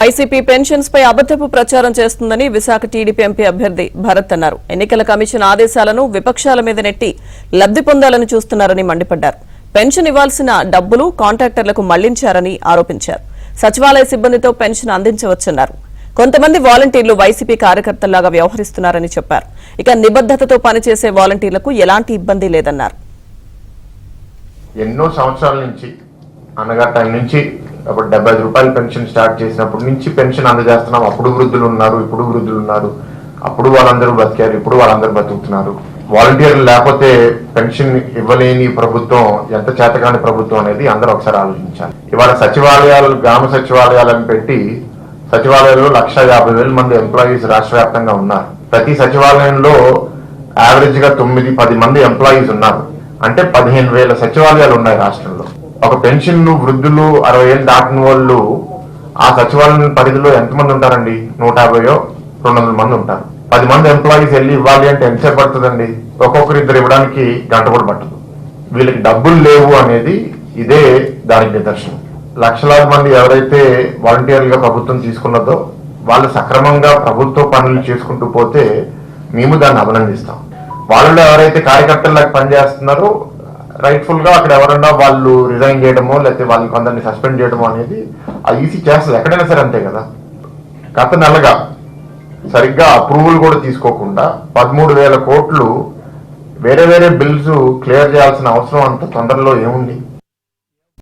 ICP pensions పై అబద్ధపు ప్రచారం చేస్తుందని విశాఖ టీడీపీ ఎంపీ అభ్యర్థి భరత్ అన్నారు. ఎన్నికల కమిషన్ ఆదేశాలను విపక్షాల మీద నెట్టి లబ్ధి పొందాలని చూస్తున్నారని మండిపడ్డారు. పెన్షన్ ఇవ్వాల్సిన డబ్బులు కాంట్రాక్టర్లకు మళ్లించారని ఆరోపించారు. సచివాలయ సిబ్బందితో పెన్షన్ అందించవచ్చన్నారు. కొంతమంది వాలంటీర్లు వైసీపీ కార్యకర్తల్లాగా వ్యవహరిస్తున్నారని చెప్పారు. ఇక నిబద్ధతతో పనిచేసే వాలంటీర్లకు ఎలాంటి ఇబ్బంది లేదన్నారు. ఎన్నో సంవత్సరాల నుంచి అన్నగా టైం నుంచి అప్పుడు 75 రూపాయల పెన్షన్ స్టార్ట్ చేసినప్పటి నుంచి పెన్షన్ అందజేస్తున్నాం. అప్పుడు వృద్ధులు ఉన్నారు, ఇప్పుడు వృద్ధులు ఉన్నారు. అప్పుడు వాళ్ళందరూ బతికారు, ఇప్పుడు వాళ్ళందరూ బతుకుతున్నారు. వాలంటీర్లు లేకపోతే పెన్షన్ ఇవ్వలేని ప్రభుత్వం ఎంత చేతకాని ప్రభుత్వం అనేది అందరూ ఒకసారి ఆలోచించాలి. ఇవాళ సచివాలయాలు, గ్రామ సచివాలయాలను పెట్టి సచివాలయాల్లో 1,50,000 మంది ఎంప్లాయీస్ రాష్ట్ర వ్యాప్తంగా ఉన్నారు. ప్రతి సచివాలయంలో యావరేజ్ గా 9-10 మంది ఎంప్లాయీస్ ఉన్నారు. అంటే 15,000 సచివాలయాలు ఉన్నాయి రాష్ట్రంలో. ఒక పెన్షన్ వృద్ధులు 60 ఏళ్ళు దాటిన వాళ్ళు ఆ సచివాలయం పరిధిలో ఎంతమంది ఉంటారండి? 150-200 మంది ఉంటారు. 10 మంది ఎంప్లాయీస్ వెళ్ళి ఇవ్వాలి అంటే ఎంతసేపు పడుతుందండి? ఒక్కొక్కరిద్దరు ఇవ్వడానికి గంట కూడా పట్టదు. వీళ్ళకి డబ్బులు లేవు అనేది ఇదే దానికి నిదర్శనం. లక్షలాది మంది ఎవరైతే వాలంటీర్లుగా ప్రభుత్వం తీసుకున్నదో వాళ్ళు సక్రమంగా ప్రభుత్వ పనులు చేసుకుంటూ పోతే మేము దాన్ని అభినందిస్తాం. వాళ్ళలో ఎవరైతే కార్యకర్తలకు పనిచేస్తున్నారో రైట్ఫుల్ గా అక్కడ ఎవరన్నా వాళ్ళు రిజైన్ చేయడమో లేకపోతే వాళ్ళని కొందరిని సస్పెండ్ చేయడమో అనేది ఆ ఈసీ చేస్తుంది. ఎక్కడైనా సరే అంతే కదా. గత నెలగా సరిగ్గా అప్రూవల్ కూడా తీసుకోకుండా 13,000 కోట్లు వేరే వేరే బిల్స్ క్లియర్ చేయాల్సిన అవసరం అంత తొందరలో ఏముంది?